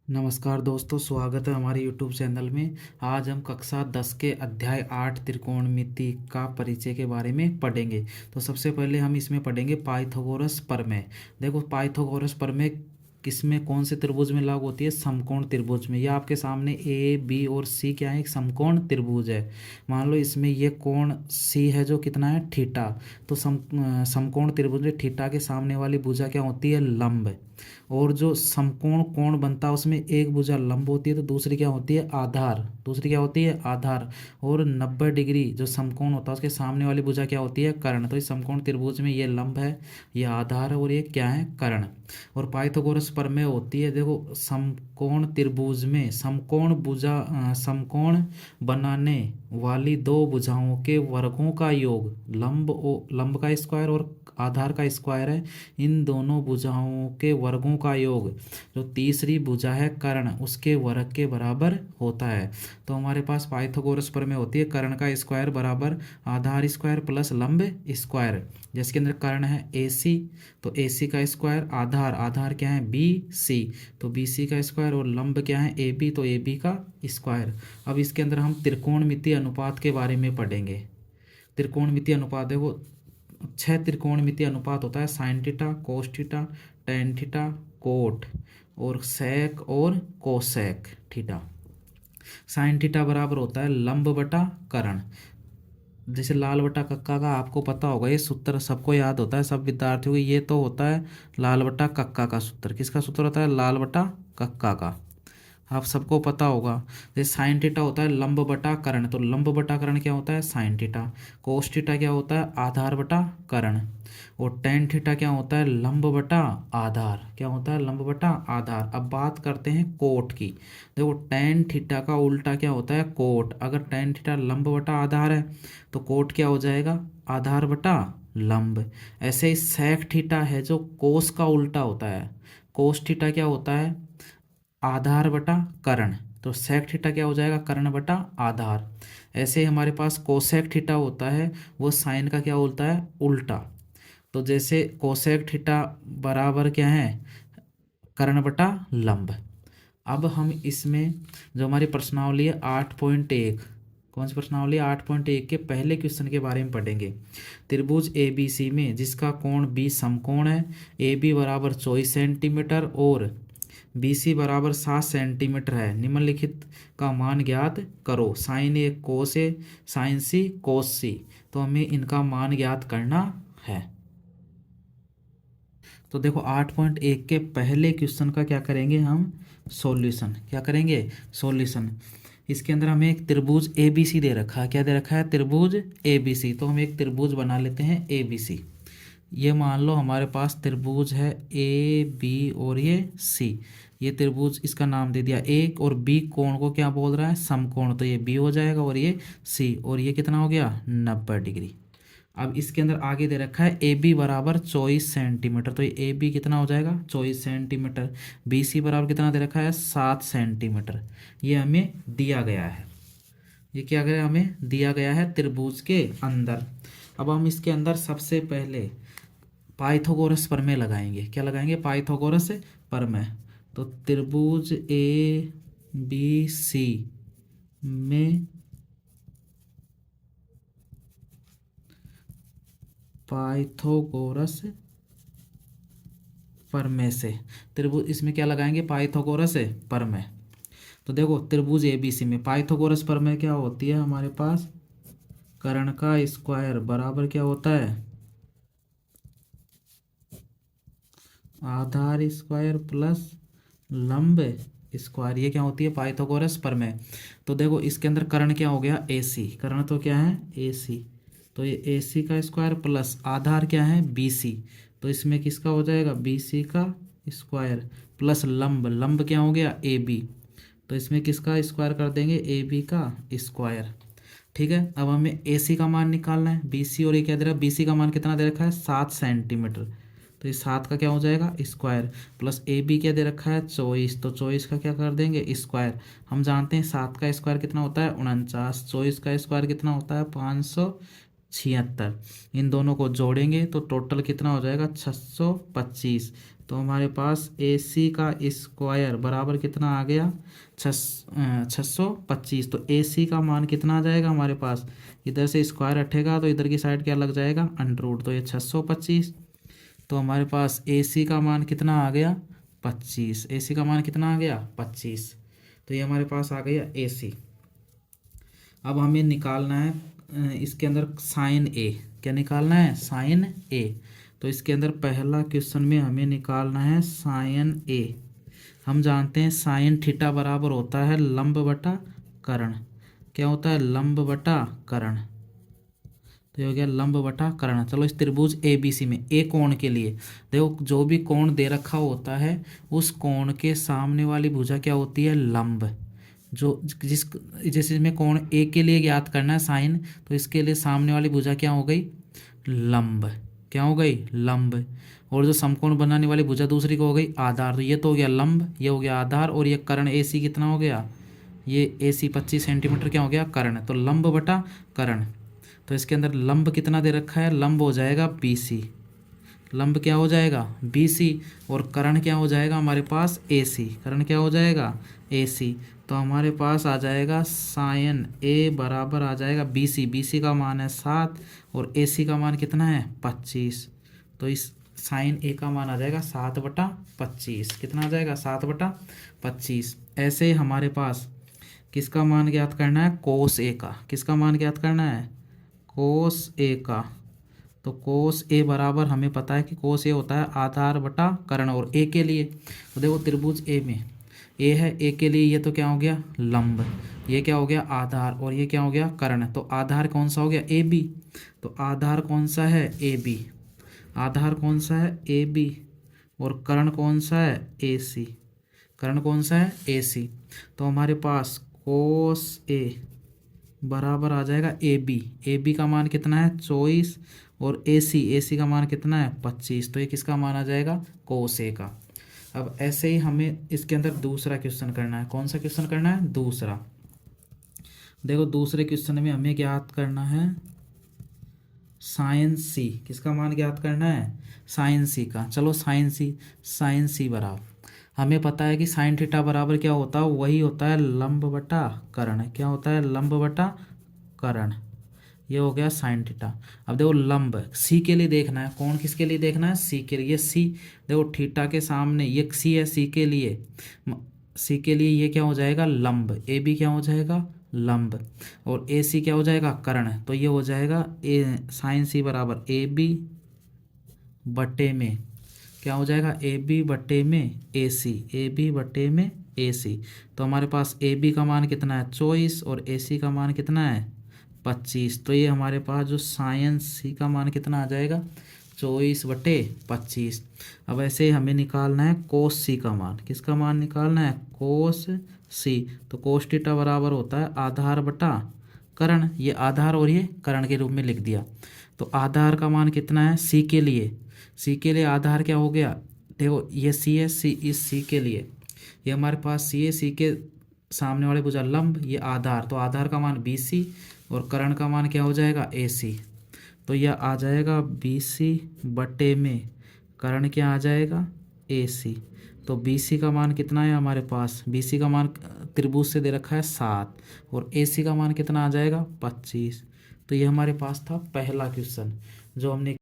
नमस्कार दोस्तों, स्वागत है हमारे YouTube चैनल में। आज हम कक्षा 10 के अध्याय 8 त्रिकोणमिति का परिचय के बारे में पढ़ेंगे। तो सबसे पहले हम इसमें पढ़ेंगे पाइथागोरस प्रमेय। देखो, पाइथागोरस प्रमेय किसमें, कौन से त्रिभुज में लागू होती है? समकोण त्रिभुज में। यह आपके सामने ए बी और सी क्या है? एक समकोण त्रिभुज है। मान लो इसमें ये कोण सी है जो कितना है? थीटा। तो समकोण त्रिभुज में थीटा के सामने वाली भुजा क्या होती है? लंब। और जो समकोण कोण बनता है उसमें एक भुजा लंब होती है तो दूसरी क्या होती है? आधार। दूसरी क्या होती है? आधार। और 90 डिग्री जो समकोण होता है उसके सामने वाली भुजा क्या होती है? कर्ण। तो इस समकोण त्रिभुज में ये लंब है, ये आधार है और ये क्या है? कर्ण। और पाइथागोरस प्रमेय होती है, देखो, समकोण त्रिभुज में समकोण बनाने वाली दो भुजाओं के वर्गों का योग लंब का स्क्वायर और आधार का स्क्वायर है। इन दोनों भुजाओं के वर्गों का योग जो तीसरी भुजा है कर्ण उसके वर्ग के बराबर होता है। तो हमारे पास पाइथागोरस प्रमेय होती है कर्ण का स्क्वायर बराबर आधार स्क्वायर प्लस लंब स्क्वायर। जिसके अंदर कर्ण है ए सी, तो ए सी का स्क्वायर, आधार क्या है? बी सी, तो बी सी का स्क्वायर, और लंब क्या है? ए बी, तो ए बी का स्क्वायर। अब इसके अंदर हम त्रिकोणमितीय अनुपात के बारे में पढ़ेंगे। त्रिकोणमितीय अनुपात, देखो, 6 त्रिकोणमितीय अनुपात होता है: sine theta, cos theta, tan theta, cot, और सेक और कोसेक थीटा। साइन थीटा बराबर होता है लंब बटा कर्ण। जैसे लाल बटा कक्का का आपको पता होगा, ये सूत्र सबको याद होता है, सब विद्यार्थियों को। ये तो होता है लाल बटा कक्का का सूत्र। किसका सूत्र होता है? लाल बटा कक्का का, आप सबको पता होगा। जैसे साइन थीटा होता है लंब बटा कर्ण, तो लंब बटा कर्ण क्या होता है? Sine theta. कोस थीटा क्या होता है? आधार बटा कर्ण। और टेन थीटा क्या होता है? लंब बटा आधार। क्या होता है? लंब बटा आधार। अब बात करते हैं कोट की। देखो, टेन थीटा का उल्टा क्या होता है? कोट। अगर टेन थीटा लंब बटा आधार है तो कोट क्या हो जाएगा? आधार बटा लंब। ऐसे ही सेक थीटा है जो कोस का उल्टा होता है। कोस थीटा क्या होता है? आधार बटा कर्ण। तो सेक थीटा क्या हो जाएगा? कर्ण बटा आधार। ऐसे ही हमारे पास कोसेक थीटा होता है, वो साइन का क्या होता है? उल्टा। तो जैसे कोसेक थीटा बराबर क्या है? कर्ण बटा लंब। अब हम इसमें जो हमारी प्रश्नावली है 8.1, कौन सी प्रश्नावली? 8.1 के पहले क्वेश्चन के बारे में पढ़ेंगे। त्रिभुज ए बी सी में जिसका कोण बी समकोण है, ए बी बराबर 24 सेंटीमीटर और बी सी बराबर 7 सेंटीमीटर है, निम्नलिखित का मान ज्ञात करो। साइन ए कोस ए, साइन सी कोस सी। तो हमें इनका मान ज्ञात करना है। तो देखो, 8.1 के पहले क्वेश्चन का क्या करेंगे हम? सॉल्यूशन। क्या करेंगे? सॉल्यूशन। इसके अंदर हमें एक त्रिभुज ए बी सी दे रखा है। क्या दे रखा है? त्रिभुज ए बी सी। तो हम एक त्रिभुज बना लेते हैं ए बी सी। ये मान लो हमारे पास त्रिभुज है ए बी और ये सी। ये त्रिभुज, इसका नाम दे दिया ए, और बी कोण को क्या बोल रहा है? समकोण। तो ये बी हो जाएगा और ये सी, और ये कितना हो गया? 90 डिग्री। अब इसके अंदर आगे दे रखा है ए बी बराबर 24 सेंटीमीटर। तो ये ए बी कितना हो जाएगा? 24 सेंटीमीटर। बी सी बराबर कितना दे रखा है? 7 सेंटीमीटर। ये हमें दिया गया है। ये क्या गया? हमें दिया गया है त्रिभुज के अंदर। अब हम इसके अंदर सबसे पहले पाइथागोरस प्रमेय लगाएंगे। क्या लगाएंगे? पाइथागोरस प्रमेय। तो त्रिभुज ए बी सी में पाइथागोरस प्रमेय से त्रिभुज, इसमें क्या लगाएंगे? पाइथागोरस प्रमेय। तो देखो, त्रिभुज ए बी सी में पाइथागोरस प्रमेय क्या होती है हमारे पास? कर्ण का स्क्वायर बराबर क्या होता है? आधार स्क्वायर प्लस लंब स्क्वायर। ये क्या होती है? पाइथागोरस प्रमेय। तो देखो, इसके अंदर कर्ण क्या हो गया? ए सी। कर्ण तो क्या है? ए सी। तो ये ए सी का स्क्वायर प्लस आधार क्या है? B C. तो इसमें किसका हो जाएगा? बी सी का स्क्वायर प्लस लंब। लंब क्या हो गया? A B. तो इसमें किसका स्क्वायर कर देंगे? ए बी का स्क्वायर। ठीक है। अब हमें ए सी का मान निकालना है। बी सी, और ये क्या दे रहा है? बी सी का मान कितना दे रखा है? 7 सेंटीमीटर। तो ये 7 का क्या हो जाएगा? स्क्वायर। प्लस ए बी क्या दे रखा है? 24। तो 24 का क्या कर देंगे? स्क्वायर। हम जानते हैं 7 का स्क्वायर कितना होता है? 49। 24 का स्क्वायर कितना होता है? 76। इन दोनों को जोड़ेंगे तो टोटल कितना हो जाएगा 625। तो हमारे पास AC का स्क्वायर बराबर कितना आ गया 625। तो AC का मान कितना आ जाएगा हमारे पास, इधर से स्क्वायर हटेगा तो इधर की साइड क्या लग जाएगा अंडर रूट, तो ये 625। तो हमारे पास AC का मान कितना आ गया 25। AC का मान कितना आ गया 25। तो ये हमारे पास आ गया AC। अब हमें निकालना है इसके अंदर साइन A। क्या निकालना है साइन A। तो इसके अंदर पहला क्वेश्चन में हमें निकालना है साइन A। हम जानते हैं साइन थीटा बराबर होता है लंब बटा कर्ण। क्या होता है लंब बटा कर्ण। तो ये हो गया लंब बटा कर्ण। चलो इस त्रिभुज ABC में ए कोण के लिए देखो, जो भी कोण दे रखा होता है उस कोण के सामने वाली भुजा क्या होती है लंब। जो जैसे इसमें कोण ए के लिए ज्ञात करना है साइन, तो इसके लिए सामने वाली भुजा क्या हो गई लंब। क्या हो गई लंब। और जो समकोण बनाने वाली भुजा दूसरी को हो गई आधार। तो ये तो हो गया लंब, ये हो गया आधार, और ये कर्ण AC कितना हो गया, ये AC 25 सेंटीमीटर क्या हो गया कर्ण। तो लंब बटा कर्ण। तो इसके अंदर लंब कितना दे रखा है, लंब हो जाएगा BC। लंब क्या हो जाएगा BC, और कर्ण क्या हो जाएगा हमारे पास AC। कर्ण क्या हो जाएगा AC। तो हमारे पास आ जाएगा साइन A बराबर आ जाएगा BC। BC का मान है 7 और AC का मान कितना है 25। तो इस साइन A का मान आ जाएगा 7/25। कितना आ जाएगा 7/25। ऐसे हमारे पास किसका मान ज्ञात करना है कोस A का। किसका मान ज्ञात करना है कोस A का। तो कोस A बराबर हमें पता है कि कोस A होता है आधार बटा कर्ण। और A के लिए तो देखो त्रिभुज A में A है, A के लिए ये तो क्या हो गया लंब, ये क्या हो गया आधार, और ये क्या हो गया कर्ण। तो आधार कौन सा हो गया AB। तो आधार कौन सा है AB। आधार कौन सा है AB, और कर्ण कौन सा है AC। कर्ण कौन सा है AC। तो हमारे पास कोस A बराबर आ जाएगा AB। AB का मान कितना है 24, और AC का मान कितना है 25। तो ये किसका मान आ जाएगा कोस A का। अब ऐसे ही हमें इसके अंदर दूसरा क्वेश्चन करना है। कौन सा क्वेश्चन करना है दूसरा। देखो दूसरे क्वेश्चन में हमें ज्ञात करना है साइन C। किसका मान ज्ञात करना है साइन C का। चलो साइन C बराबर हमें पता है कि साइन थीटा बराबर क्या होता है, वही होता है लंब बटा कर्ण। क्या होता है लंब बटा कर्ण। ये हो गया साइन थीटा। अब देखो लंब C के लिए देखना है, कौन किसके लिए देखना है C के लिए। ये C देखो थीटा के सामने ये C है, C के लिए ये क्या हो जाएगा लंब। AB क्या हो जाएगा लंब, और AC क्या हो जाएगा कर्ण। तो ये हो जाएगा साइन C बराबर AB बटे में क्या हो जाएगा AB बटे में AC। AB बटे में AC। तो हमारे पास AB का मान कितना है 24, और AC का मान कितना है 25। तो ये हमारे पास जो साइन C का मान कितना आ जाएगा 24/25। अब ऐसे हमें निकालना है कोस C का मान। किसका मान निकालना है कोस C। तो कोस थीटा बराबर होता है आधार बटा कर्ण। ये आधार और ये कर्ण के रूप में लिख दिया। तो आधार का मान कितना है C के लिए आधार क्या हो गया, देखो ये C है, इस C के लिए ये हमारे पास C है, C के सामने वाले भुजा लंब, ये आधार। तो आधार का मान BC, और कर्ण का मान क्या हो जाएगा AC। तो यह आ जाएगा BC बटे में कर्ण क्या आ जाएगा AC। तो BC का मान कितना है हमारे पास, BC का मान त्रिभुज से दे रखा है 7, और AC का मान कितना आ जाएगा 25। तो ये हमारे पास था पहला क्वेश्चन जो हमने